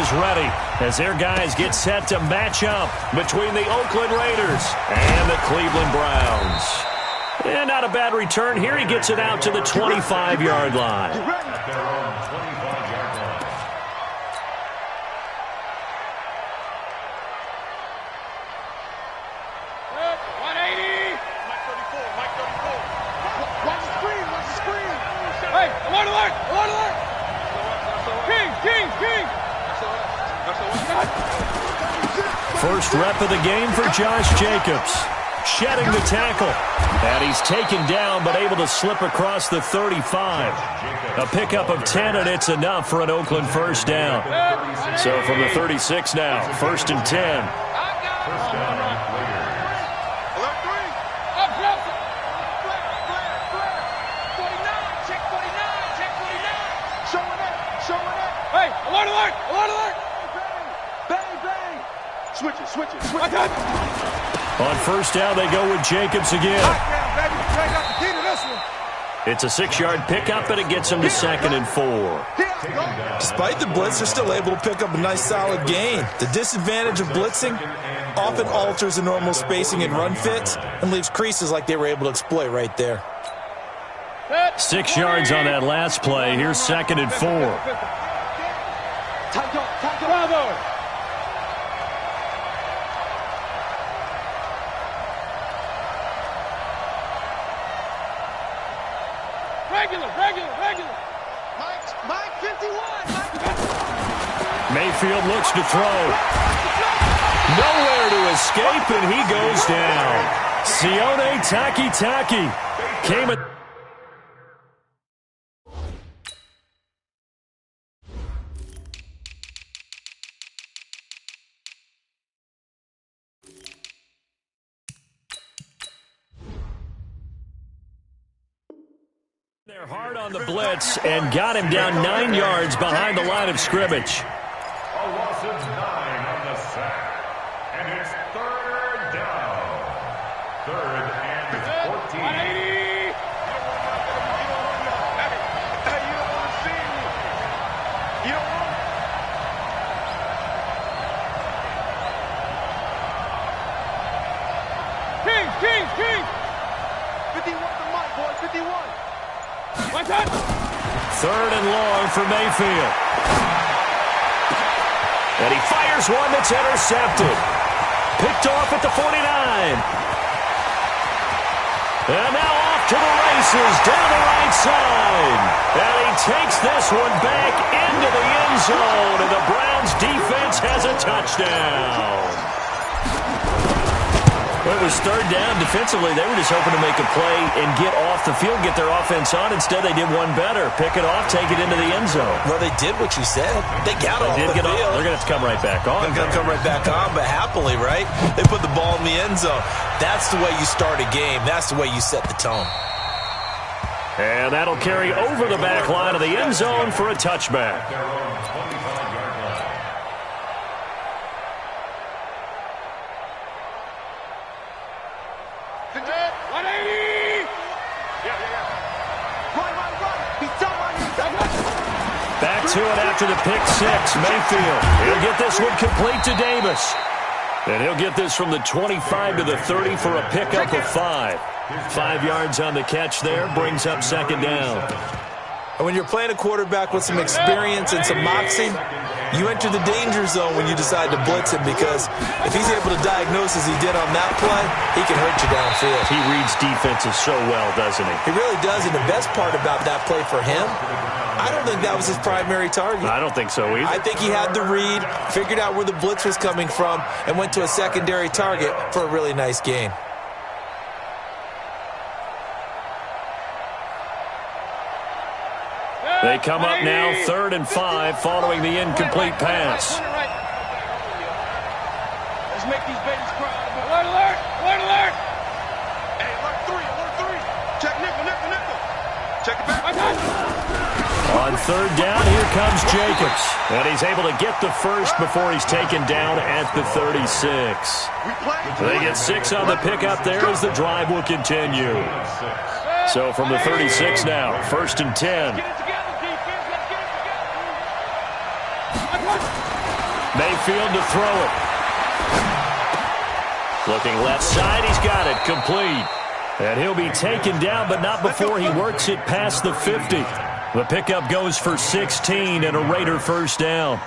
is ready as their guys get set to match up between the Oakland Raiders and the Cleveland Browns. And not a bad return here. He gets it out to the 25-yard line. First rep of the game for Josh Jacobs. Shedding the tackle. And he's taken down but able to slip across the 35. A pickup of 10, and it's enough for an Oakland first down. So from the 36 now, 1st and 10. Switch it. On first down, they go with Jacobs again. It's a 6-yard pickup, and it gets him to 2nd and 4. Despite the blitz, they're still able to pick up a nice, solid gain. The disadvantage of blitzing often alters the normal spacing and run fits and leaves creases like they were able to exploit right there. 6 yards on that last play. Here's 2nd and 4. Bravo. Regular. Mike 51. Mayfield looks to throw. Nowhere to escape, and he goes down. Sione Takitaki came at... They're hard on the blitz and got him down 9 yards behind the line of scrimmage. A loss of 9 on the sack. And it's 3rd down. 3rd and 14. 180. You don't want to see me. You don't want King. 51 to Mike, boy, 51. 3rd and long for Mayfield. And he fires one that's intercepted. Picked off at the 49. And now off to the races down the right side. And he takes this one back into the end zone. And the Browns defense has a touchdown. Well, it was 3rd down. Defensively, they were just hoping to make a play and get off the field, get their offense on. Instead, they did one better. Pick it off, take it into the end zone. Well, they did what you said. They got off the field. They're going to have to come right back on. They're going to come right back on, but happily, right? They put the ball in the end zone. That's the way you start a game. That's the way you set the tone. And that'll carry over the back line of the end zone for a touchback. Back to it after the pick six. Mayfield. He'll get this one complete to Davis. And he'll get this from the 25 to the 30 for a pickup of 5. 5 yards on the catch there. Brings up 2nd down. And when you're playing a quarterback with some experience and some moxie, you enter the danger zone when you decide to blitz him, because if he's able to diagnose as he did on that play, he can hurt you downfield. He reads defenses so well, doesn't he? He really does, and the best part about that play for him, I don't think that was his primary target. I don't think so either. I think he had the read, figured out where the blitz was coming from, and went to a secondary target for a really nice gain. They come up now 3rd and 5 following the incomplete pass. Let's make these babies cry. Alert, alert, alert, alert. Hey, alert 3. Check nickel. Check it back. On 3rd down, here comes Jacobs. And he's able to get the first before he's taken down at the 36. They get 6 on the pickup there as the drive will continue. So from the 36 now, 1st and 10. Mayfield to throw it. Looking left side, he's got it, complete. And he'll be taken down, but not before he works it past the 50. The pickup goes for 16 and a Raider first down.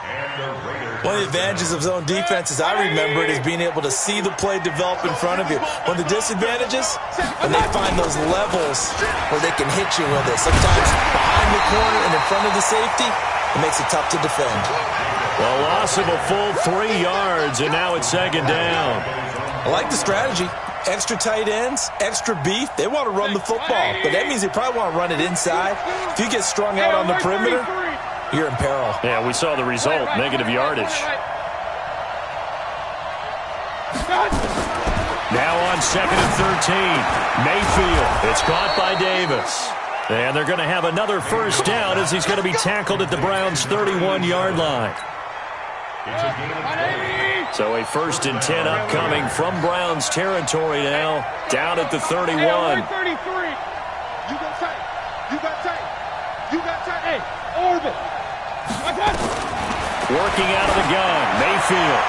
One of the advantages of zone defense, as I remember it, is being able to see the play develop in front of you. One of the disadvantages, when they find those levels where they can hit you with it. Sometimes behind the corner and in front of the safety, it makes it tough to defend. Well, loss of a full 3 yards, and now it's second down. I like the strategy. Extra tight ends, extra beef. They want to run the football, but that means they probably want to run it inside. If you get strung out on the perimeter, you're in peril. Yeah, we saw the result, negative yardage. Now on second and 13. Mayfield. It's caught by Davis. And they're going to have another first down as he's going to be tackled at the Browns' 31-yard line. So a 1st and 10 upcoming from Browns territory now, down at the 31. You got tight. You got tight. You got tight. Hey, orbit. Working out of the gun, Mayfield.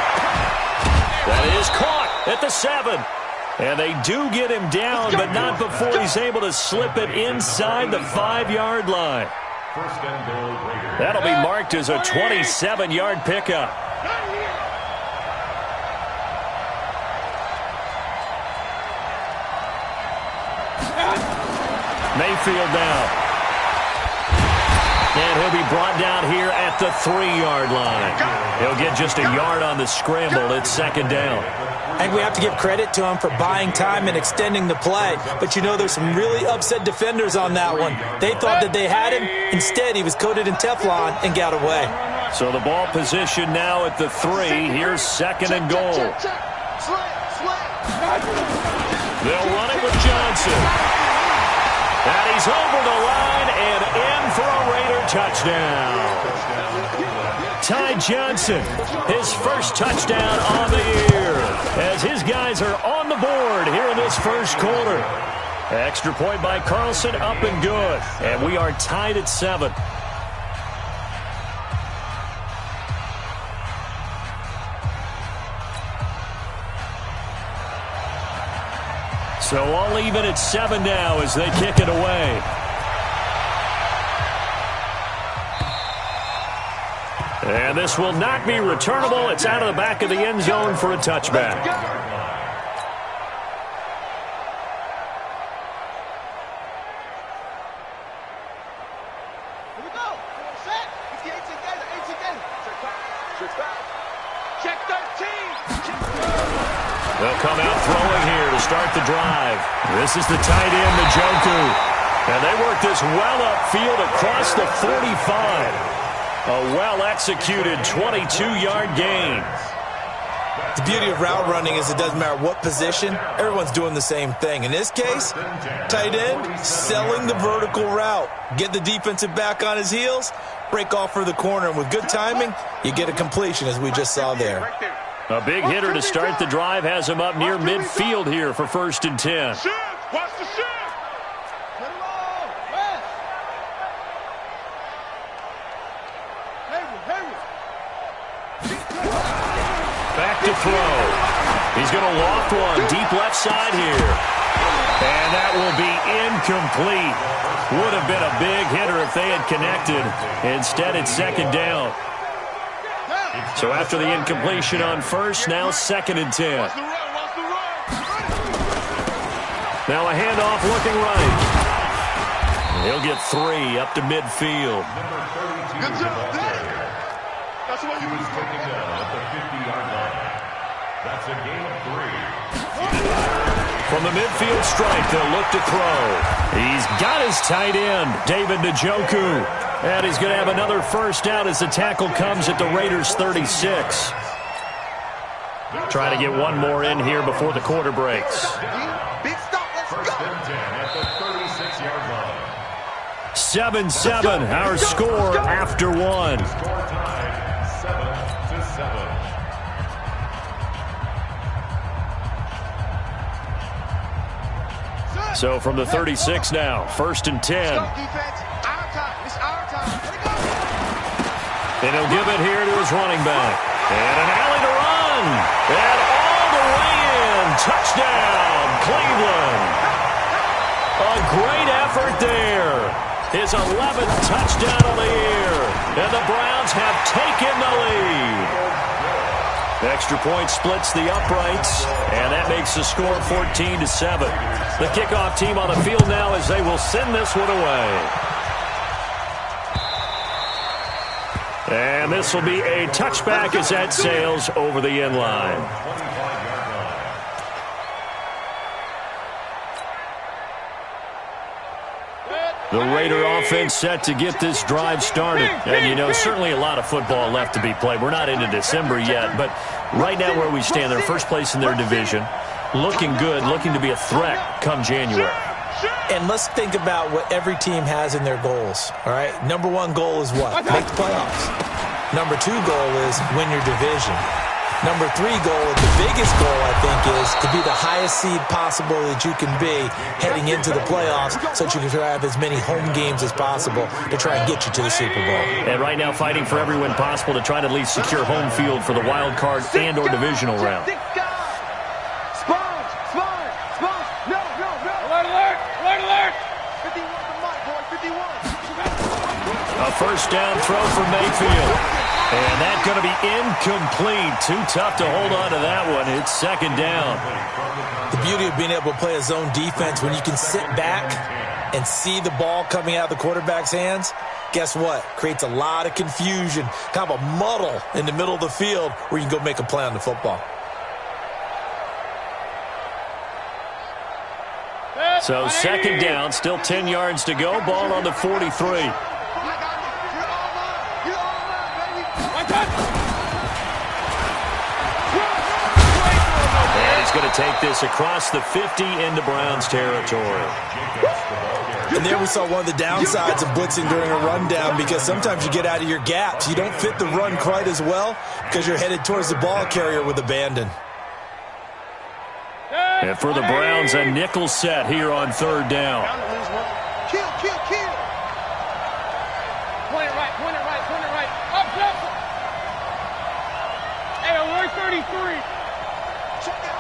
That is caught at the 7. And they do get him down, but not before he's able to slip it inside the 5-yard line. That'll be marked as a 27-yard pickup. Mayfield now. And he'll be brought down here at the 3-yard line. He'll get just a yard on the scramble. It's second down. I think we have to give credit to him for buying time and extending the play. But, you know, there's some really upset defenders on that one. They thought that they had him. Instead, he was coated in Teflon and got away. So the ball position now at the 3. Here's second and goal. They'll run it with Johnson. And he's over the line and in for a Raider touchdown. Ty Johnson, his first touchdown on the year, as his guys are on the board here in this first quarter. Extra point by Carlson, up and good. And we are tied at 7. So all even at 7 now as they kick it away. And this will not be returnable. It's out of the back of the end zone for a touchback. Here we go. Set. Get together. Check 13. They'll come out throwing here to start the drive. This is the tight end, Njoku. And they work this well upfield across the 45. A well-executed 22-yard gain. The beauty of route running is it doesn't matter what position. Everyone's doing the same thing. In this case, tight end, selling the vertical route. Get the defensive back on his heels, break off for the corner. And with good timing, you get a completion, as we just saw there. A big hitter to start the drive has him up near midfield here for 1st and 10. Shift. Watch the shift. Back to throw. He's going to loft one deep left side here. And that will be incomplete. Would have been a big hitter if they had connected. Instead, it's second down. So after the incompletion on first, now 2nd and 10. Now a handoff looking right. He'll get 3 up to midfield. Good job, Daddy. That's what He was taken down at the 50-yard line. That's a gain of 3. From the midfield stripe, they'll look to throw. He's got his tight end, David Njoku. And he's going to have another first down as the tackle comes at the Raiders' 36. Trying to get one more in here before the quarter breaks. Big stop. Let's go. 1st and 10 at the 36-yard line. 7-7, our score after 1. Score time, 7-7. So from the 36 now, 1st and 10. Let's go, defense. Our time. It's our time. Let it go. And he'll give it here to his running back. And an alley to run. And all the way in. Touchdown, Cleveland. A great effort there. His 11th touchdown of the year. And the Browns have taken the lead. Extra point splits the uprights, and that makes the score 14-7. The kickoff team on the field now as they will send this one away. And this will be a touchback as that sails over the end line. The Raider offense set to get this drive started. And, you know, certainly a lot of football left to be played. We're not into December yet, but right now where we stand, they're first place in their division. Looking good, looking to be a threat come January. And let's think about what every team has in their goals, all right? Number one goal is what? Make the playoffs. Number two goal is win your division. Number three goal, the biggest goal, I think, is to be the highest seed possible that you can be heading into the playoffs so that you can have as many home games as possible to try and get you to the Super Bowl. And right now fighting for every win possible to try to at least secure home field for the wild card and or divisional round. A first down throw for Mayfield. And that's going to be incomplete. Too tough to hold on to that one. It's second down. The beauty of being able to play a zone defense when you can sit back and see the ball coming out of the quarterback's hands, guess what? Creates a lot of confusion, kind of a muddle in the middle of the field where you can go make a play on the football. So second down, still 10 yards to go. Ball on the 43. Going to take this across the 50 into Browns territory. And there we saw one of the downsides of blitzing during a rundown, because sometimes you get out of your gaps. You don't fit the run quite as well because you're headed towards the ball carrier with abandon. And for the Browns, a nickel set here on third down. Kill. Point it right. Up. Hey, alert 33. Check that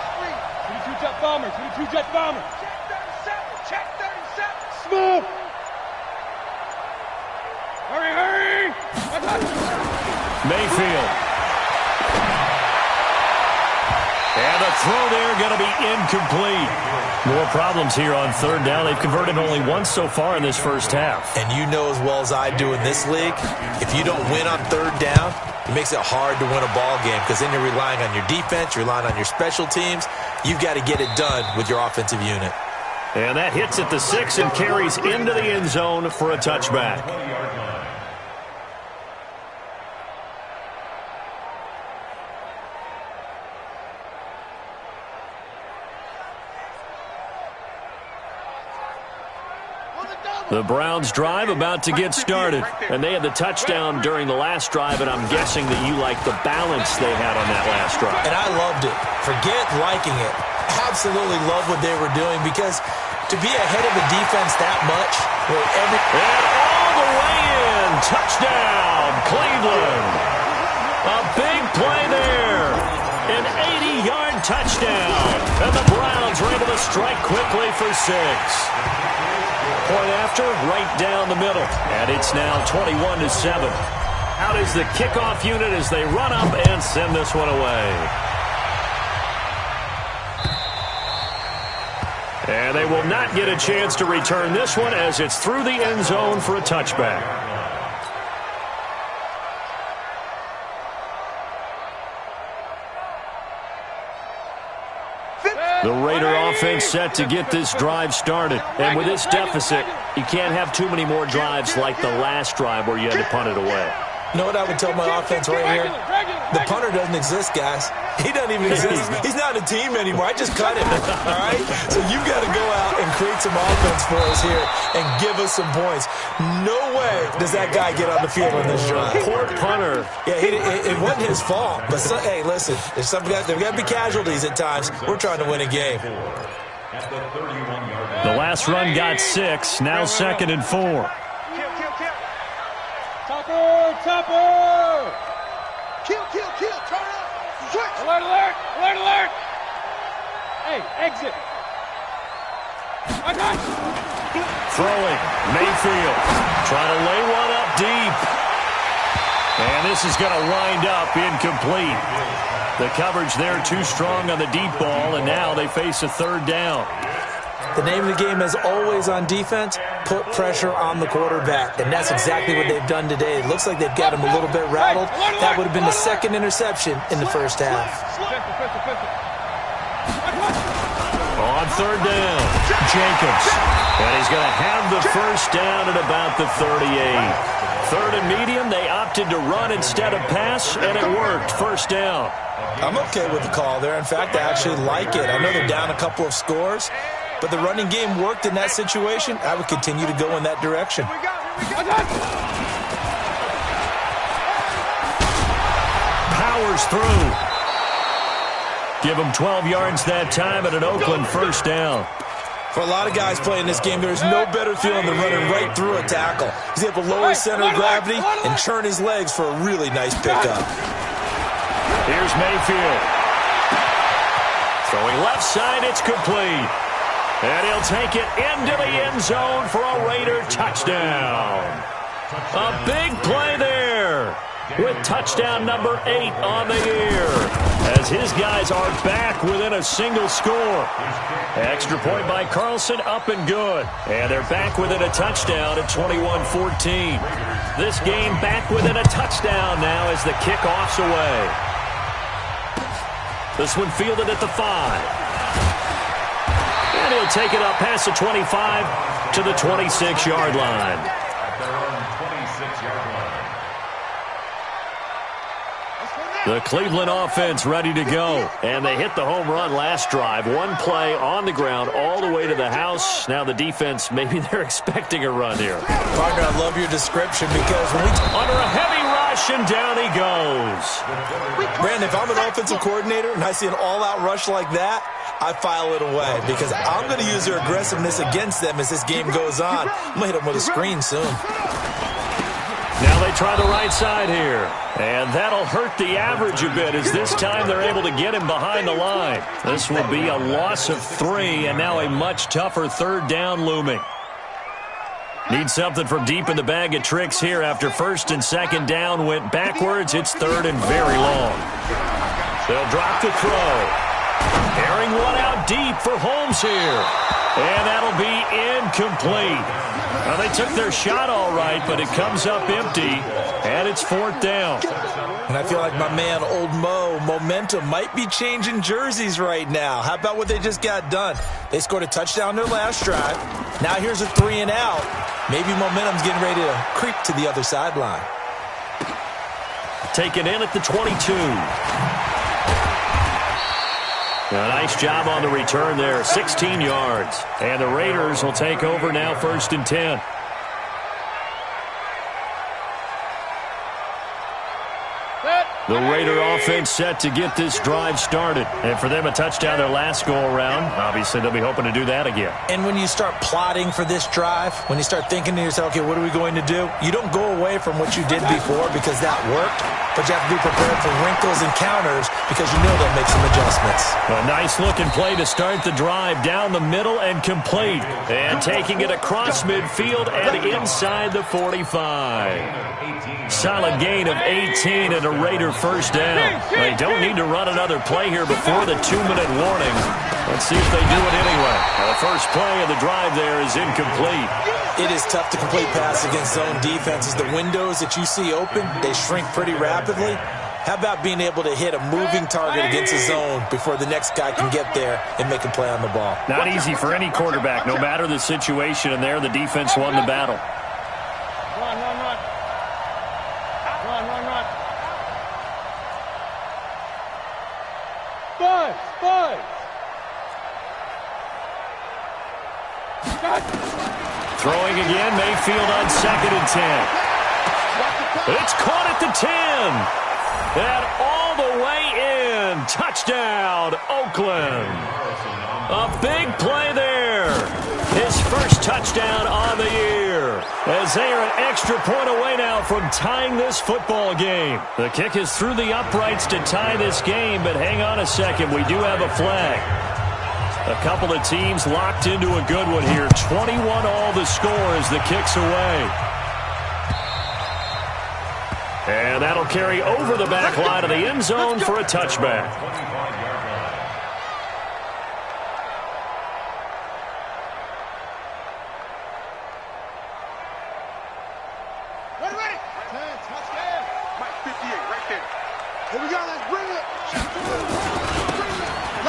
22 jet bombers. Check 37. Smooth. Hurry. Mayfield. And the throw there going to be incomplete. More problems here on third down. They've converted only once so far in this first half. And you know as well as I do in this league, if you don't win on third down, it makes it hard to win a ball game, because then you're relying on your defense, you're relying on your special teams. You've got to get it done with your offensive unit. And that hits at the 6 and carries into the end zone for a touchback. The Browns drive about to get started, and they had the touchdown during the last drive, and I'm guessing that you like the balance they had on that last drive. And I loved it. Forget liking it. Absolutely love what they were doing, because to be ahead of the defense that much, and all the way in, touchdown, Cleveland. A big play there. An 80-yard touchdown, and the Browns were able to strike quickly for 6. Point after, right down the middle. And it's now 21-7. Out is the kickoff unit as they run up and send this one away. And they will not get a chance to return this one as it's through the end zone for a touchback. The Raider offense set to get this drive started. And with this deficit, you can't have too many more drives like the last drive where you had to punt it away. You know what I would tell my offense right here? The punter doesn't exist, guys. He doesn't even exist. He's not a team anymore. I just cut him, all right? So you've got to go out and create some offense for us here and give us some points. No way does that guy get on the field on this drive. Poor punter. Yeah, it wasn't his fault. But, hey, listen, there's got to be casualties at times. We're trying to win a game. The last run got 6, now 2nd and 4. Topper! Kill! Kill, turn up. Switch. Alert, alert, alert, alert. Hey, exit. I got you. Throwing. Mayfield trying to lay one up deep. And this is going to wind up incomplete. The coverage there too strong on the deep ball, and now they face a third down. The name of the game is always on defense, put pressure on the quarterback, and that's exactly what they've done today. It looks like they've got him a little bit rattled. That would have been the second interception in the first half. On third down, Jacobs. And he's going to have the first down at about the 38. Third and medium, they opted to run instead of pass, and it worked. First down. I'm okay with the call there. In fact, I actually like it. I know they're down a couple of scores, but the running game worked in that situation. I would continue to go in that direction. Powers through. Give him 12 yards that time at an Oakland first down. For a lot of guys playing this game, there's no better feeling than running right through a tackle. He's able to lower his center of gravity and churn his legs for a really nice pickup. Here's Mayfield. Throwing left side, it's complete. And he'll take it into the end zone for a Raider touchdown. A big play there with touchdown number 8 on the year, as his guys are back within a single score. Extra point by Carlson, up and good. And they're back within a touchdown at 21-14. This game back within a touchdown now as the kickoff's away. This one fielded at the 5. And he'll take it up past the 25 to the 26-yard line. At their own 26-yard line. The Cleveland offense ready to go. And they hit the home run last drive. One play on the ground all the way to the house. Now the defense, maybe they're expecting a run here. Partner, I love your description because when we under a heavy rush, and down he goes. Brandon, if I'm an offensive coordinator and I see an all-out rush like that, I file it away because I'm going to use their aggressiveness against them as this game goes on. I'm going to hit them with a screen soon. Now they try the right side here. And that'll hurt the average a bit as this time they're able to get him behind the line. This will be a loss of 3 and now a much tougher third down looming. Need something from deep in the bag of tricks here after first and second down went backwards. It's third and very long. They'll drop the throw. Airing one out deep for Holmes here. And that'll be incomplete. Now, they took their shot all right, but it comes up empty, and it's fourth down. And I feel like my man, Old Mo, momentum might be changing jerseys right now. How about what they just got done? They scored a touchdown their last drive. Now here's a 3 and out. Maybe momentum's getting ready to creep to the other sideline. Taken in at the 22. A nice job on the return there, 16 yards. And the Raiders will take over now, first and 10. The Raider offense set to get this drive started. And for them, a touchdown their last go-around. Obviously, they'll be hoping to do that again. And when you start plotting for this drive, when you start thinking to yourself, okay, what are we going to do? You don't go away from what you did before because that worked. But you have to be prepared for wrinkles and counters because you know they'll make some adjustments. A nice-looking play to start the drive down the middle and complete. And taking it across midfield and inside the 45. Solid gain of 18 and a Raider first down. They don't need to run another play here before the 2-minute warning. Let's see if they do it anyway. The first play of the drive there is incomplete. It is tough to complete pass against zone defenses. The windows that you see open, they shrink pretty rapidly. How about being able to hit a moving target against a zone before the next guy can get there and make a play on the ball? Not easy for any quarterback, no matter the situation, and there the defense won the battle. Run, run, run. Run, run, run. Buzz, buzz. Throwing again, Mayfield on second and 10. It's caught at the 10. And all the way in. Touchdown, Oakland. A big play there. His first touchdown on the year. As they are an extra point away now from tying this football game. The kick is through the uprights to tie this game, but hang on a second. We do have a flag. A couple of teams locked into a good one here. 21-all the score as the kick's away. And that'll carry over the back line of the end zone for a touchback.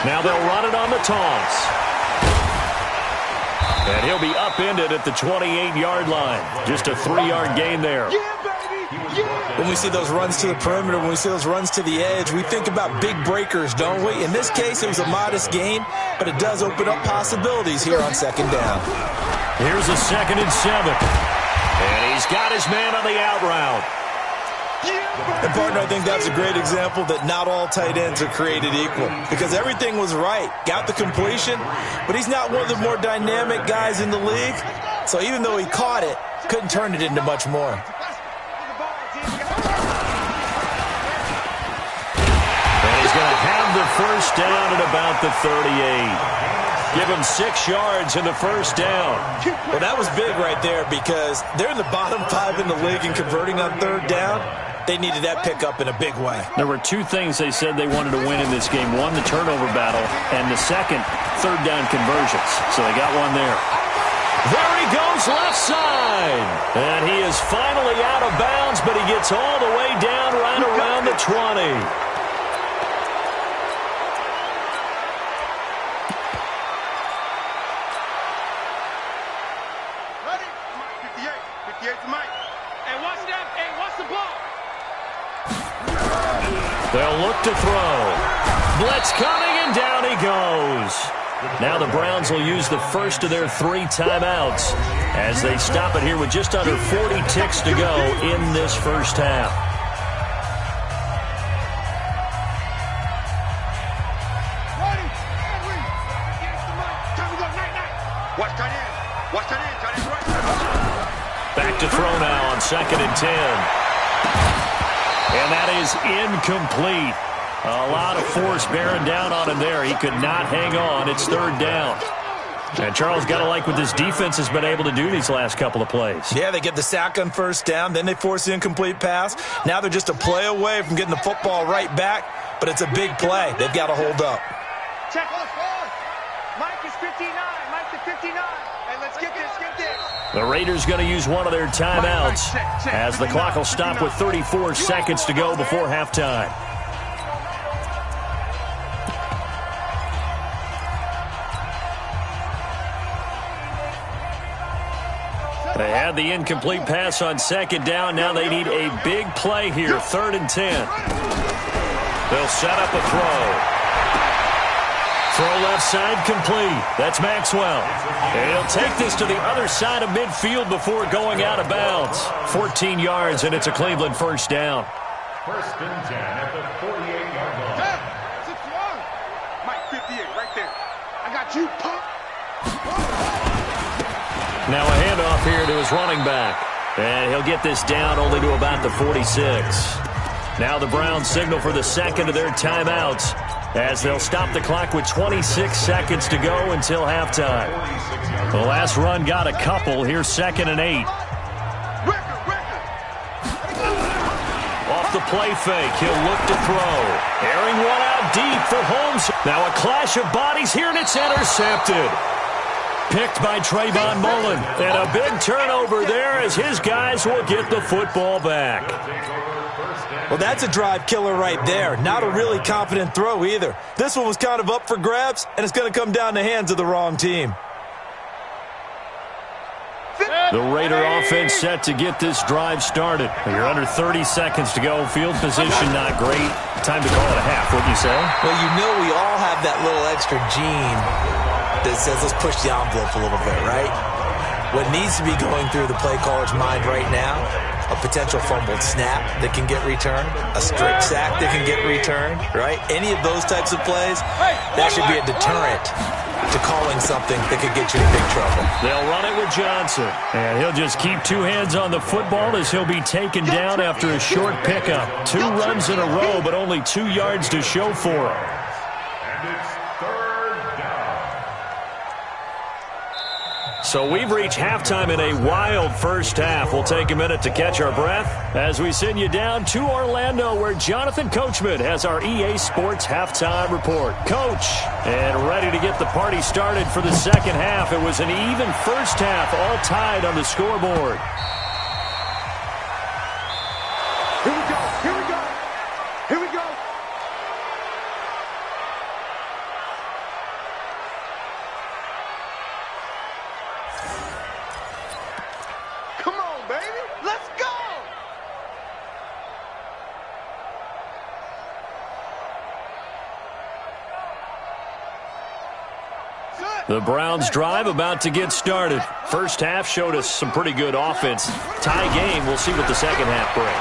Now they'll run it on the toss. And he'll be upended at the 28-yard line. Just a 3-yard gain there. When we see those runs to the perimeter, when we see those runs to the edge, we think about big breakers, don't we? In this case, it was a modest gain, but it does open up possibilities here on second down. Here's a 2nd and 7. And he's got his man on the out route. And, partner, I think that's a great example that not all tight ends are created equal because everything was right. Got the completion, but he's not one of the more dynamic guys in the league. So even though he caught it, couldn't turn it into much more. And he's going to have the first down at about the 38. Give him 6 yards in the first down. Well, that was big right there because they're in the bottom 5 in the league in converting on third down. They needed that pickup in a big way. There were 2 things they said they wanted to win in this game. One, the turnover battle, and the second, third down conversions. So they got one there. There he goes left side. And he is finally out of bounds, but he gets all the way down right around the 20. They'll look to throw. Blitz coming, and down he goes. Now the Browns will use the first of their 3 timeouts as they stop it here with just under 40 ticks to go in this first half. Back to throw now on 2nd and 10. And that is incomplete. A lot of force bearing down on him there. He could not hang on. It's 3rd down. And Charles, got to like what this defense has been able to do these last couple of plays. Yeah, they get the sack on first down. Then they force the incomplete pass. Now they're just a play away from getting the football right back. But it's a big play. They've got to hold up. Check. Mike is 59. Mike to 59. Hey, let's get this. The Raiders going to use one of their timeouts as the clock will stop with 34 seconds to go before halftime. They had the incomplete pass on 2nd down. Now they need a big play here, 3rd and 10. They'll set up a throw. Throw left side complete. That's Maxwell. And he'll take this to the other side of midfield before going out of bounds. 14 yards, and it's a Cleveland first down. 1st and 10 at the 48-yard line. 6 yards. Mike, 58, right there. I got you, punk. Now a handoff here to his running back. And he'll get this down only to about the 46. Now the Browns signal for the 2nd of their timeouts as they'll stop the clock with 26 seconds to go until halftime. The last run got a couple. Here's 2nd and 8. Off the play fake, he'll look to throw. Airing one out deep for Holmes. Now a clash of bodies here, and it's intercepted. Picked by Trayvon Mullen. And a big turnover there as his guys will get the football back. Well, that's a drive killer right there. Not a really confident throw either. This one was kind of up for grabs, and it's going to come down the hands of the wrong team. The Raider offense set to get this drive started. You're under 30 seconds to go. Field position not great. Time to call it a half, wouldn't you say? Well, you know we all have that little extra gene that says let's push the envelope a little bit, right? What needs to be going through the play caller's mind right now a potential fumbled snap that can get returned, a strip sack that can get returned, right? Any of those types of plays, that should be a deterrent to calling something that could get you in big trouble. They'll run it with Johnson. And he'll just keep two hands on the football as he'll be taken down after a short pickup. 2 runs in a row, but only 2 yards to show for him. And it's 3rd down. So we've reached halftime in a wild first half. We'll take a minute to catch our breath as we send you down to Orlando, where Jonathan Coachman has our EA Sports halftime report. Coach, and ready to get the party started for the second half. It was an even first half, all tied on the scoreboard. Here we go. Here we go. Here we go. Come on, baby. Let's go. The Browns drive about to get started. First half showed us some pretty good offense. Tie game, we'll see what the second half brings.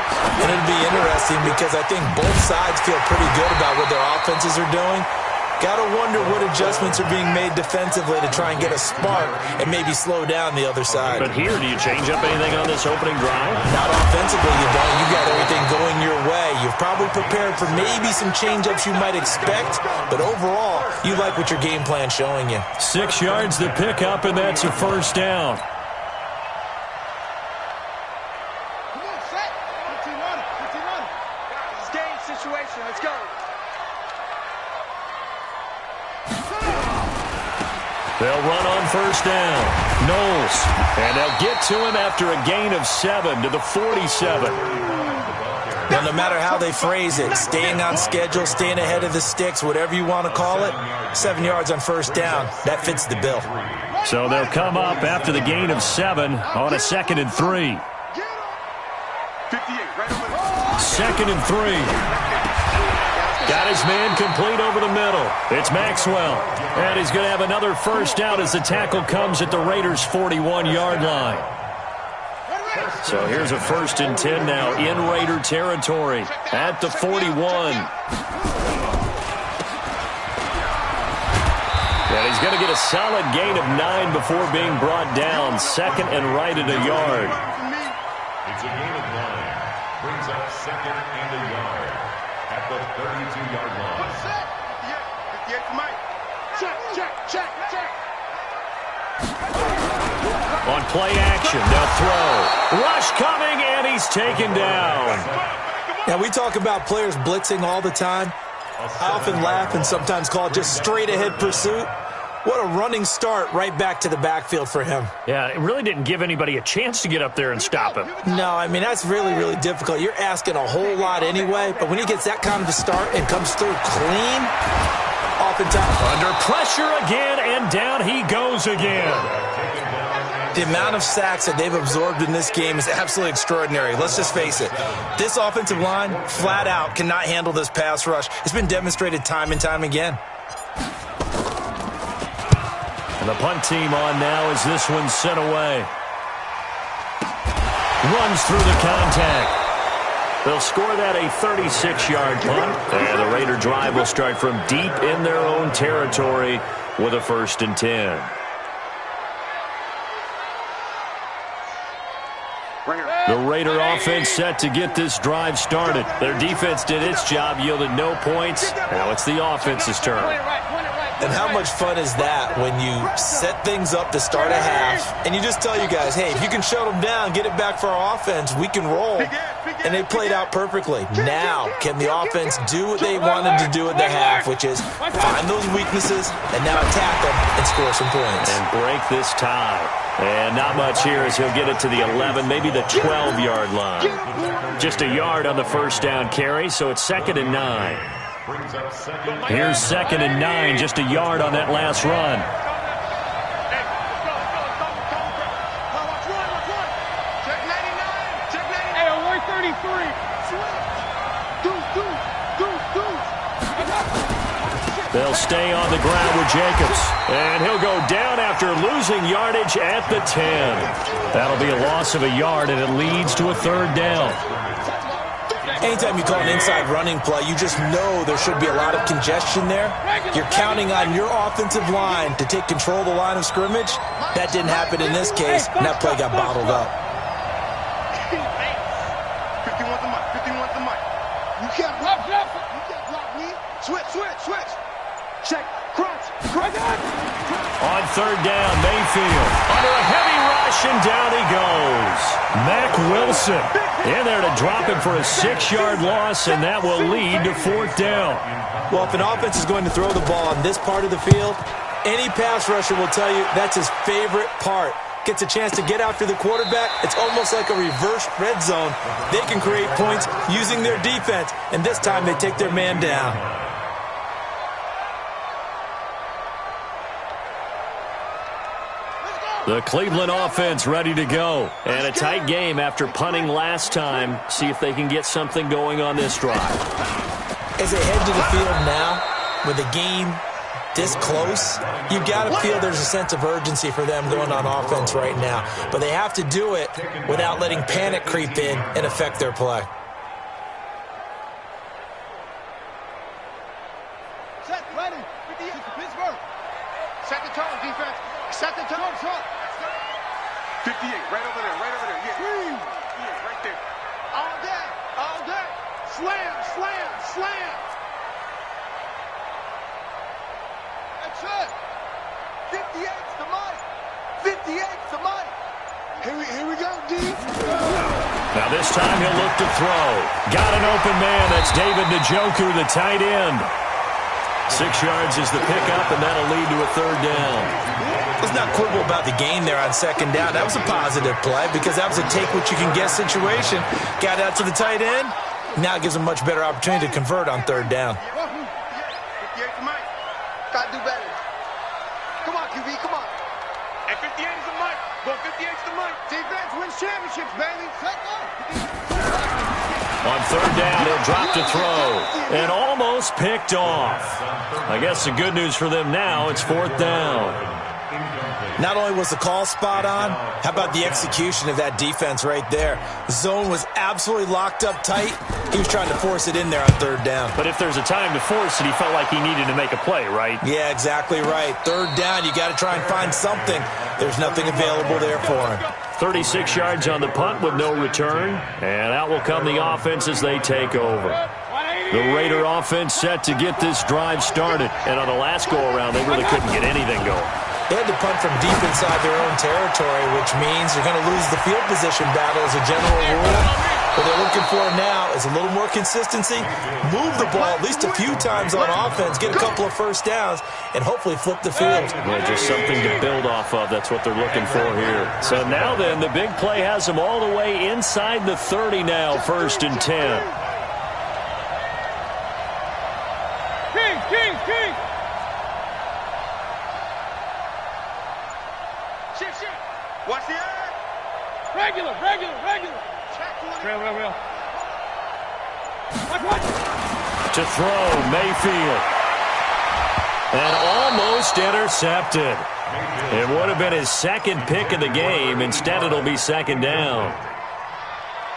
And it'll be interesting because I think both sides feel pretty good about what their offenses are doing. Got to wonder what adjustments are being made defensively to try and get a spark and maybe slow down the other side. But here, do you change up anything on this opening drive? Not offensively, you don't. You got everything going your way. You've probably prepared for maybe some change-ups you might expect, but overall, you like what your game plan's showing you. 6 yards to pick up, and that's a first down. Come on, set. 15 on it. 15 on it. It's game situation. Let's go. They'll run on first down. Knowles. And they'll get to him after a gain of 7 to the 47. Now, no matter how they phrase it, staying on schedule, staying ahead of the sticks, whatever you want to call it, 7 yards on first down, that fits the bill. So they'll come up after the gain of 7 on a 2nd and 3. 58, right over there. 2nd and 3. Got his man complete over the middle. It's Maxwell. And he's going to have another first down as the tackle comes at the Raiders' 41-yard line. So here's a 1st and 10 now in Raider territory at the 41. And he's going to get a solid gain of 9 before being brought down. 2nd and right at a yard. It's a gain of 9. Brings up 2nd and a yard at the 32-yard line. 58 for Mike. Check, check, check, check. On play action, they'll throw. Rush coming, and he's taken down. Now, we talk about players blitzing all the time. I often laugh and sometimes call it just straight-ahead pursuit. What a running start right back to the backfield for him. Yeah, it really didn't give anybody a chance to get up there and stop him. No, I mean, that's really, really difficult. You're asking a whole lot anyway, but when he gets that kind of a start and comes through clean, oftentimes. Under pressure again, and down he goes again. The amount of sacks that they've absorbed in this game is absolutely extraordinary. Let's just face it. This offensive line, flat out, cannot handle this pass rush. It's been demonstrated time and time again. And the punt team on now as this one's sent away. Runs through the contact. They'll score that a 36-yard punt. And the Raider drive will start from deep in their own territory with a 1st and 10. The Raider offense set to get this drive started. Their defense did its job, yielded no points. Now it's the offense's turn. And how much fun is that when you set things up to start a half and you just tell you guys, hey, if you can shut them down, get it back for our offense, we can roll. And they played out perfectly. Now, can the offense do what they wanted to do at the half, which is find those weaknesses and now attack them and score some points. And break this tie. And not much here as he'll get it to the 11, maybe the 12-yard line. Just a yard on the first down carry, so it's 2nd and 9. Here's 2nd and 9, just a yard on that last run. Check 99. Check 99. Hey, alert 33. They'll stay on the ground with Jacobs. And he'll go down after losing yardage at the 10. That'll be a loss of a yard, and it leads to a third down. Anytime you call an inside running play, you just know there should be a lot of congestion there. You're counting on your offensive line to take control of the line of scrimmage. That didn't happen in this case, and that play got bottled up. 51's the mic. 51's the mic. You can't block. You can't block me. Switch. Check. Crunch. On third down, Mayfield under a heavy rush, and down he goes. Mack Wilson in there to drop him for a 6-yard loss, and that will lead to fourth down. Well, if an offense is going to throw the ball on this part of the field, any pass rusher will tell you that's his favorite part. Gets a chance to get after the quarterback. It's almost like a reverse red zone. They can create points using their defense, and this time they take their man down. The Cleveland offense ready to go. And a tight game after punting last time. See if they can get something going on this drive. As they head to the field now, with the game this close, you've got to feel there's a sense of urgency for them going on offense right now. But they have to do it without letting panic creep in and affect their play. Set, ready. Pittsburgh. Set the tone, defense. Set the tone, son. 58, right over there. Yeah. 58, right there. All day. Slam. That's it. 58's the mic. Here we go, D. Now this time he'll look to throw. Got an open man. That's David Njoku, the tight end. 6 yards is the pickup, and that'll lead to a third down. Let's not quibble about the gain there on second down. That was a positive play because that was a take-what-you-can-get situation. Got out to the tight end. Now it gives them a much better opportunity to convert on third down. 58 to Mike. Got to do better. Come on, QB, come on. And 58 is the Mike. Go 58 is the Mike. Defense wins championships, baby. Let's go. On third down, he'll drop to throw. And almost picked off. I guess the good news for them now, it's fourth down. Not only was the call spot on, how about the execution of that defense right there? The zone was absolutely locked up tight. He was trying to force it in there on third down. But if there's a time to force it, he felt like he needed to make a play, right? Yeah, exactly right. Third down, you got to try and find something. There's nothing available there for him. 36 yards on the punt with no return. And out will come the offense as they take over. The Raider offense set to get this drive started. And on the last go-around, they really couldn't get anything going. They had to punt from deep inside their own territory, which means you're going to lose the field position battle as a general rule. What they're looking for now is a little more consistency, move the ball at least a few times on offense, get a couple of first downs, and hopefully flip the field. Well, just something to build off of. That's what they're looking for here. So now then, the big play has them all the way inside the 30 now, 1st and 10. King! Watch the eye. Regular. Real. Watch. To throw, Mayfield. And almost intercepted. It would have been his second pick of the game. Instead, it'll be second down.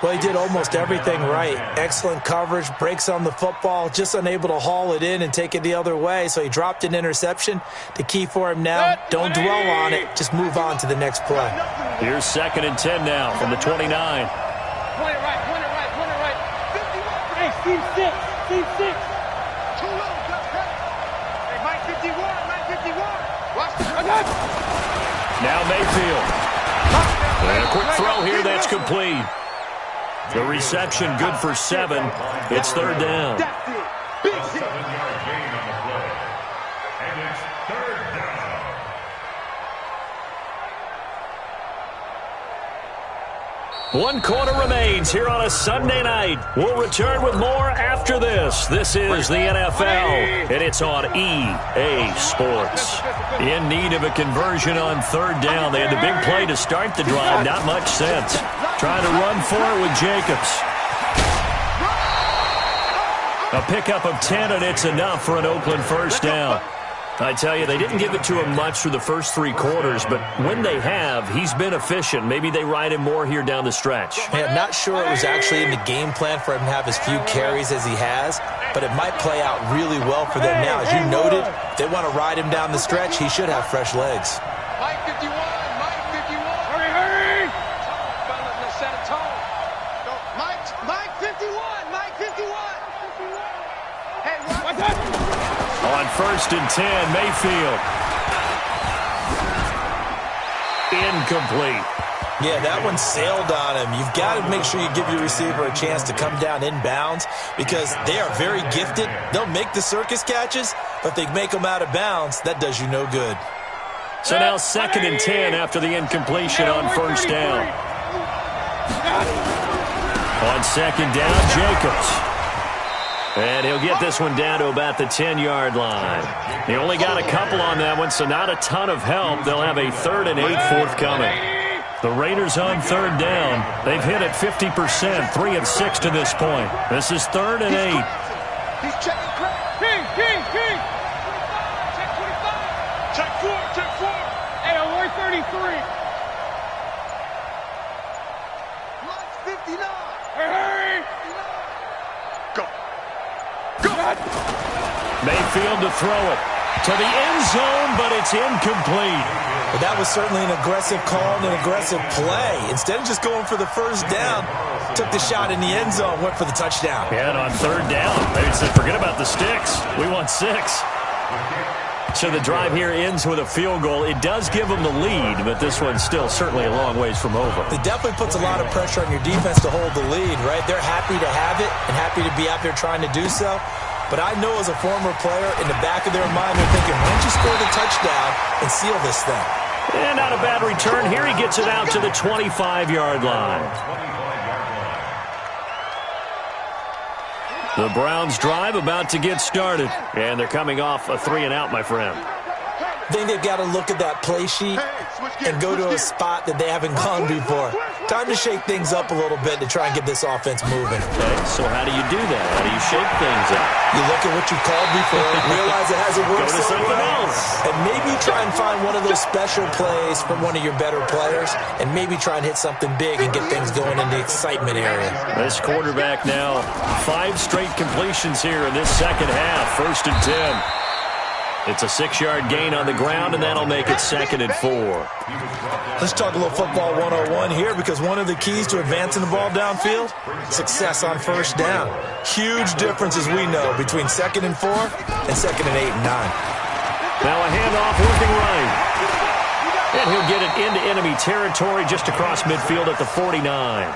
Well, he did almost everything right. Excellent coverage, breaks on the football, just unable to haul it in and take it the other way. So he dropped an interception. The key for him now, don't dwell on it. Just move on to the next play. Here's 2nd and 10 now from the 29. Point it right. Hey, Steve 6. Too low, hey, Mike 51. Watch the Now Mayfield. And a quick throw here, that's complete. The reception good for 7. It's third down. That's it. Big hit. 7-yard gain on the play. And it's third down. One quarter remains here on a Sunday night. We'll return with more after this. This is the NFL, and it's on EA Sports. In need of a conversion on third down. They had the big play to start the drive. Not much sense. Trying to run for it with Jacobs. A pickup of 10, and it's enough for an Oakland first down. I tell you, they didn't give it to him much through the first 3 quarters, but when they have, he's been efficient. Maybe they ride him more here down the stretch. Hey, I'm not sure it was actually in the game plan for him to have as few carries as he has, but it might play out really well for them now. As you noted, if they want to ride him down the stretch, he should have fresh legs. Mike 51, Mike 51. Hurry, hurry! Fellas, let's set a tone. Go, Mike 51, Mike 51. Hey, What's that? On first and 10, Mayfield. Incomplete. Yeah, that one sailed on him. You've got to make sure you give your receiver a chance to come down inbounds because they are very gifted. They'll make the circus catches, but if they make them out of bounds, that does you no good. So now second and 10 after the incompletion on first down. On second down, Jacobs. And he'll get this one down to about the 10-yard line. He only got a couple on that one, so not a ton of help. They'll have a 3rd and 8 forthcoming. The Raiders on third down. They've hit it 50%, 3 of 6 to this point. This is 3rd and 8. He's checking crack. King. Check 25. Check 4. Hey, we're 33. Lunch 59. Hurry! Go. Mayfield to throw it to the end zone, but it's incomplete. But that was certainly an aggressive call and an aggressive play. Instead of just going for the first down, took the shot in the end zone, went for the touchdown. Yeah, and on third down, they said, forget about the sticks. We want 6. So the drive here ends with a field goal. It does give them the lead, but this one's still certainly a long ways from over. It definitely puts a lot of pressure on your defense to hold the lead, right? They're happy to have it and happy to be out there trying to do so. But I know as a former player, in the back of their mind, they're thinking, why don't you score the touchdown and seal this thing? And not a bad return. Here he gets it out to the 25-yard line. The Browns drive about to get started. And they're coming off a 3-and-out, my friend. I think they've got to look at that play sheet and go to a spot that they haven't gone before. Time to shake things up a little bit to try and get this offense moving. Okay, so how do you do that? How do you shake things up? You look at what you called before, realize it hasn't worked Go to so something well, else. and maybe try and find one of those special plays from one of your better players, and maybe try and hit something big and get things going in the excitement area. This quarterback now, 5 straight completions here in this second half. First and 10. It's a 6-yard gain on the ground, and that'll make it 2nd and 4. Let's talk a little football 101 here, because one of the keys to advancing the ball downfield, success on first down. Huge difference, as we know, between 2nd and 4 and 2nd and 8 and 9. Now a handoff working right. And he'll get it into enemy territory just across midfield at the 49.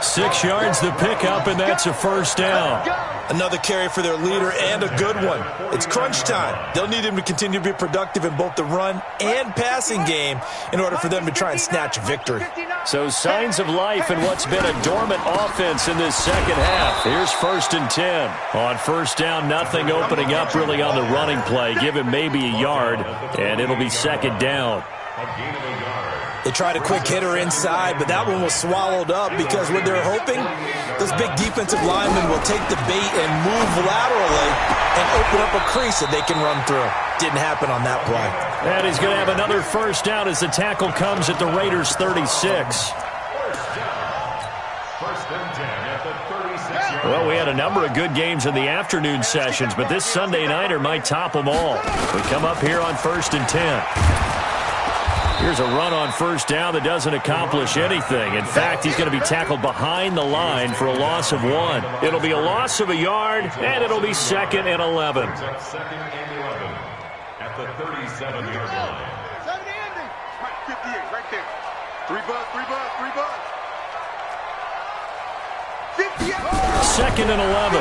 6 yards the pickup, and that's a first down. Another carry for their leader, and a good one. It's crunch time. They'll need him to continue to be productive in both the run and passing game in order for them to try and snatch a victory. So signs of life in what's been a dormant offense in this second half. Here's first and 10. On first down, nothing opening up really on the running play. Give him maybe a yard, and it'll be 2nd down. They tried a quick hitter inside, but that one was swallowed up because what they're hoping, those big defensive linemen will take the bait and move laterally and open up a crease that they can run through. Didn't happen on that play. And he's going to have another first down as the tackle comes at the Raiders' 36. Well, we had a number of good games in the afternoon sessions, but this Sunday nighter might top them all. We come up here on first and 10. Here's a run on first down that doesn't accomplish anything. In fact, he's going to be tackled behind the line for a loss of 1. It'll be a loss of a yard, and it'll be 2nd and 11. 2nd and 11 at the 37-yard line. 58, right there. 3 bucks. 58. 2nd and 11.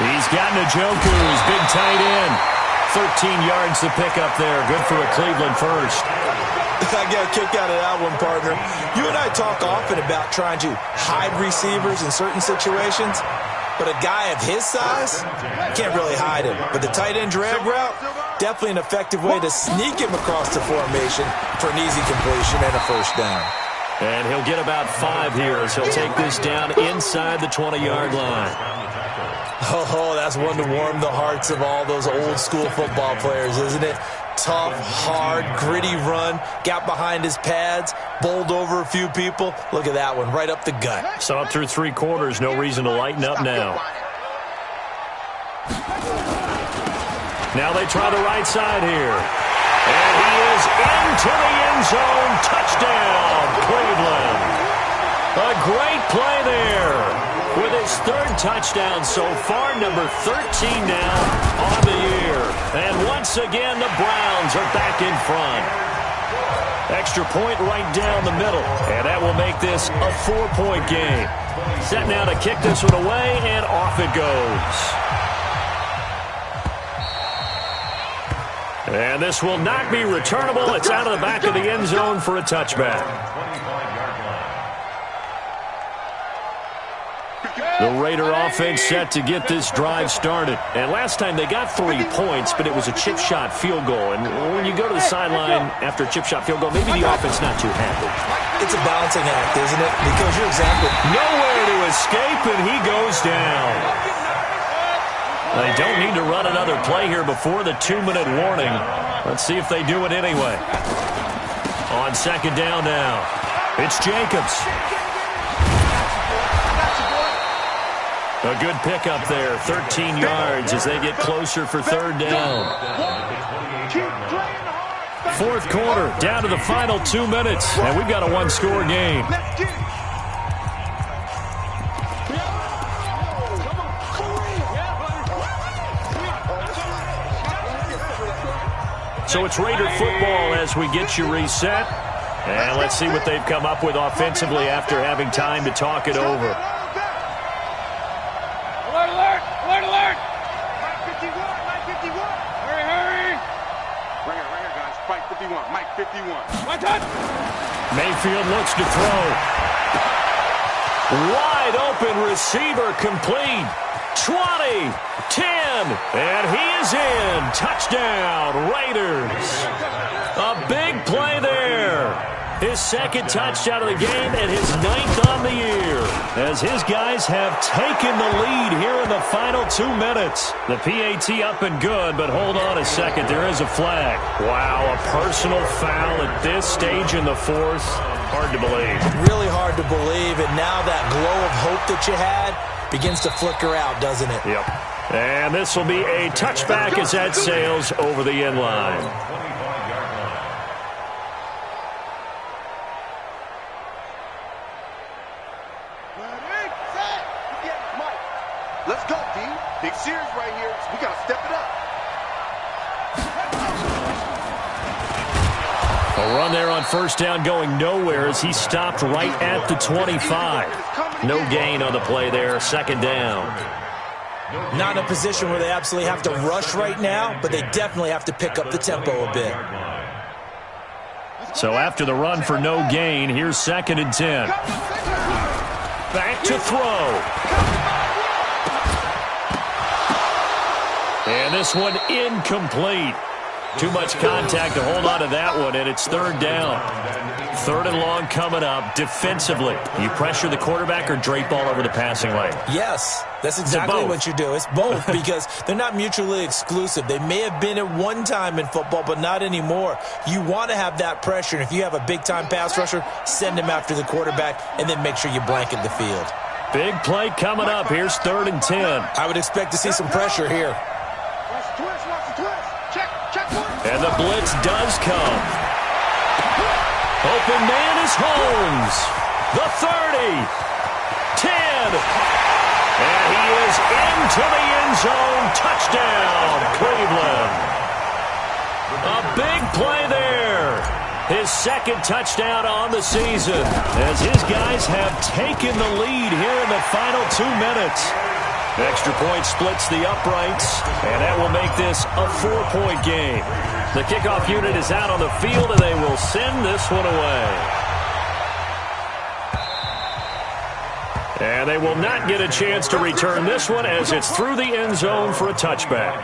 He's got Njoku, his big tight end. 13 yards to pick up there. Good for a Cleveland first. I got a kick out of that one, partner. You and I talk often about trying to hide receivers in certain situations, but a guy of his size can't really hide him. But the tight end drag route, definitely an effective way to sneak him across the formation for an easy completion and a first down. And he'll get about 5 here as he'll take this down inside the 20-yard line. Oh, that's one to warm the hearts of all those old-school football players, isn't it? Tough, hard, gritty run, got behind his pads, bowled over a few people. Look at that one, right up the gut. So up through 3 quarters, no reason to lighten up now. Now they try the right side here. And he is into the end zone. Touchdown, Cleveland. A great play there. With his 3rd touchdown so far, number 13 now on the year. And once again, the Browns are back in front. Extra point right down the middle. And that will make this a 4-point game. Set now to kick this one away, and off it goes. And this will not be returnable. It's out of the back of the end zone for a touchback. The Raider offense set to get this drive started. And last time they got 3 points, but it was a chip shot field goal. And when you go to the sideline after a chip shot field goal, maybe the offense not too happy. It's a balancing act, isn't it? Because you're exactly... Nowhere to escape, and he goes down. They don't need to run another play here before the 2-minute warning. Let's see if they do it anyway. On 2nd down now, it's Jacobs. A good pickup there, 13 yards as they get closer for 3rd down. 4th quarter, down to the final 2 minutes, and we've got a 1-score game. So it's Raider football as we get you reset. And let's see what they've come up with offensively after having time to talk it over. Alert, alert! Alert, alert! Mike 51, Mike 51. Hurry, hurry! Right here, guys. Mike 51, Mike 51. One touch! Mayfield looks to throw. Wide open receiver complete. 20, 10, and he is in. Touchdown, Raiders. A big play there. His 2nd touchdown of the game and his 9th on the year. As his guys have taken the lead here in the final 2 minutes. The PAT up and good, but hold on a second. There is a flag. Wow, a personal foul at this stage in the 4th. Hard to believe. Really hard to believe, and now that glow of hope that you had begins to flicker out, doesn't it? Yep. And this will be a touchback as that sails over the end line. Let's go, D. Big series right here. We got to step it up. A run there on 1st down going nowhere as he stopped right at the 25. No gain on the play there. 2nd down. Not in a position where they absolutely have to rush right now, but they definitely have to pick up the tempo a bit. So after the run for no gain, here's 2nd and 10. Back to throw. And this one incomplete. Too much contact to hold on to that one, and it's 3rd down. 3rd and long coming up. Defensively, you pressure the quarterback or drape all over the passing lane? Yes, that's exactly what you do. It's both because they're not mutually exclusive. They may have been at one time in football, but not anymore. You want to have that pressure, and if you have a big-time pass rusher, send him after the quarterback, and then make sure you blanket the field. Big play coming up. Here's 3rd and 10. I would expect to see some pressure here. Watch the twist, watch the twist. Check one. And the blitz does come. Open man is Holmes. The 30. 10. And he is into the end zone. Touchdown, Cleveland. A big play there. His 2nd touchdown on the season as his guys have taken the lead here in the final 2 minutes. Extra point splits the uprights, and that will make this a 4-point game. The kickoff unit is out on the field, and they will send this one away. And they will not get a chance to return this one as it's through the end zone for a touchback.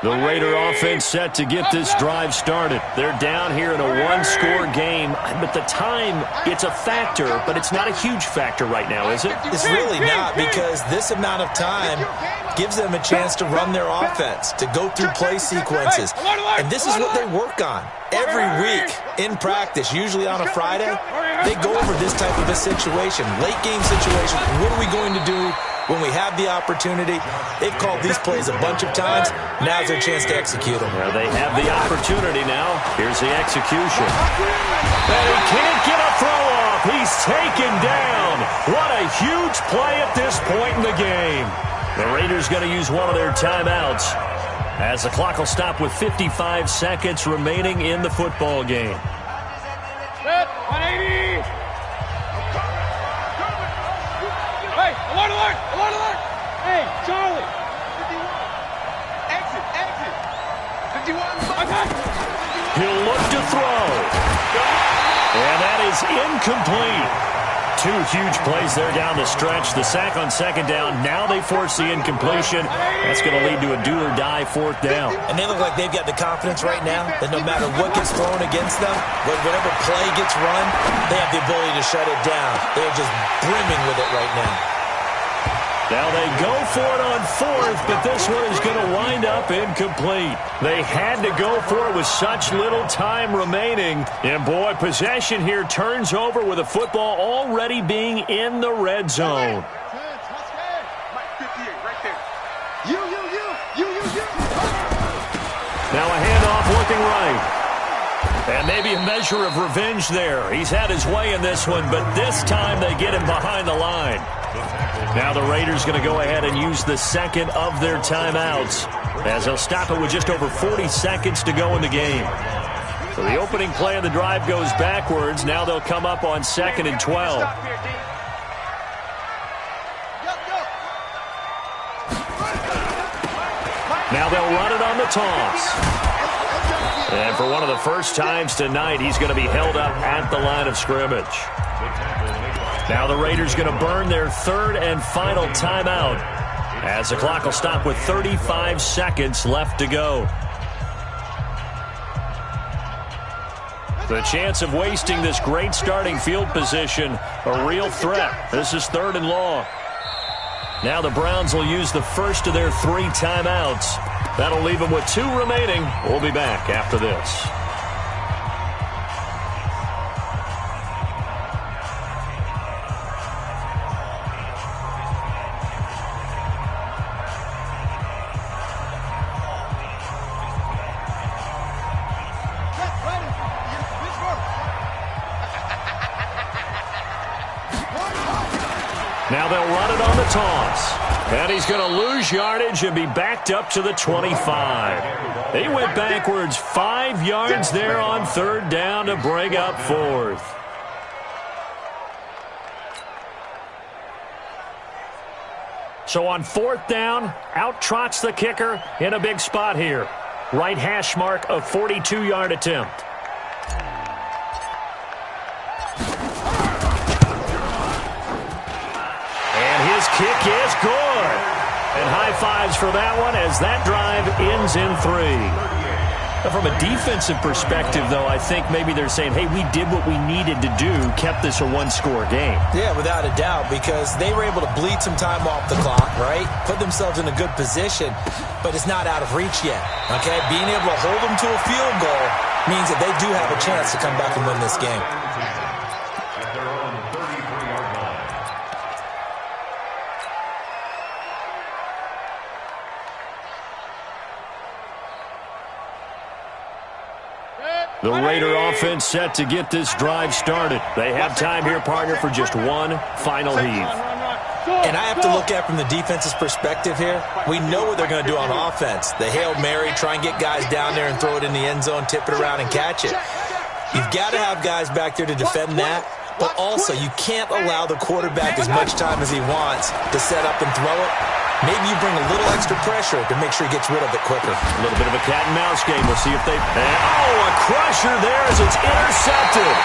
The Raider offense set to get this drive started. They're down here in a one-score game, but the time, it's a factor, but it's not a huge factor right now, is it? It's really not, because this amount of time gives them a chance to run their offense, to go through play sequences. And this is what they work on every week in practice, usually on a Friday. They go over this type of a situation, late game situation. What are we going to do when we have the opportunity? They've called these plays a bunch of times. Now's their chance to execute them. Well, they have the opportunity now. Here's the execution. And he can't get a throw off. He's taken down. What a huge play at this point in the game. The Raiders going to use one of their timeouts as the clock will stop with 55 seconds remaining in the football game. Set, 180. Hey, alert, alert, alert, alert. Hey, Charlie. 51. Exit. 51. He'll look to throw. And that is incomplete. Two huge plays there down the stretch. The sack on second down. Now they force the incompletion. That's going to lead to a do-or-die fourth down. And they look like they've got the confidence right now that no matter what gets thrown against them, whatever play gets run, they have the ability to shut it down. They're just brimming with it right now. Now they go for it on fourth, but this one is going to wind up incomplete. They had to go for it with such little time remaining. And, boy, possession here turns over with the football already being in the red zone. Mike 58 right there. You. Now a handoff looking right. And maybe a measure of revenge there. He's had his way in this one, but this time they get him behind the line. Now the Raiders going to go ahead and use the second of their timeouts as they'll stop it with just over 40 seconds to go in the game. So the opening play of the drive goes backwards. Now they'll come up on 2nd and 12. Now they'll run it on the toss. And for one of the first times tonight, he's going to be held up at the line of scrimmage. Now the Raiders going to burn their third and final timeout as the clock will stop with 35 seconds left to go. The chance of wasting this great starting field position, a real threat. This is 3rd and long. Now the Browns will use the first of their 3 timeouts. That'll leave them with 2 remaining. We'll be back after this. Now they'll run it on the toss. And he's going to lose yardage and be backed up to the 25. He went backwards 5 yards there on 3rd down to bring up 4th. So on 4th down, out trots the kicker in a big spot here. Right hash mark, a 42-yard attempt. His kick is good. And high fives for that one as that drive ends in 3. Now, from a defensive perspective, though, I think maybe they're saying, hey, we did what we needed to do, kept this a one-score game. Yeah, without a doubt, because they were able to bleed some time off the clock, right? Put themselves in a good position, but it's not out of reach yet, okay? Being able to hold them to a field goal means that they do have a chance to come back and win this game. The Raider offense set to get this drive started. They have time here, partner, for just one final heave. And I have to look at it from the defense's perspective here. We know what they're going to do on offense. The Hail Mary, try and get guys down there and throw it in the end zone, tip it around and catch it. You've got to have guys back there to defend that. But also, you can't allow the quarterback as much time as he wants to set up and throw it. Maybe you bring a little extra pressure to make sure he gets rid of it quicker. A little bit of a cat-and-mouse game. We'll see if they... a crusher there as it's intercepted.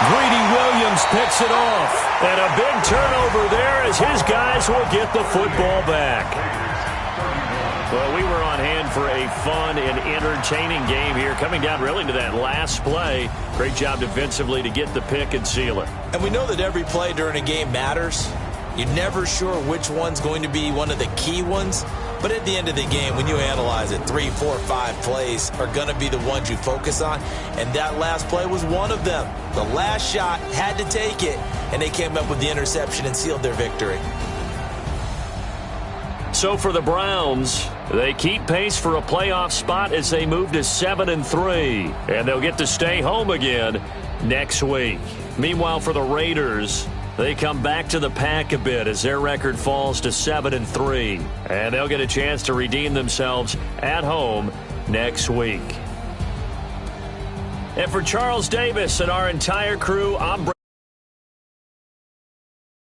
Greedy Williams picks it off. And a big turnover there as his guys will get the football back. Well, we were on hand for a fun and entertaining game here, coming down really to that last play. Great job defensively to get the pick and seal it. And we know that every play during a game matters. You're never sure which one's going to be one of the key ones. But at the end of the game, when you analyze it, 3, 4, 5 plays are going to be the ones you focus on. And that last play was one of them. The last shot had to take it, and they came up with the interception and sealed their victory. So for the Browns, they keep pace for a playoff spot as they move to 7-3. And they'll get to stay home again next week. Meanwhile, for the Raiders, they come back to the pack a bit as their record falls to 7-3. And they'll get a chance to redeem themselves at home next week. And for Charles Davis and our entire crew, I'm Brent.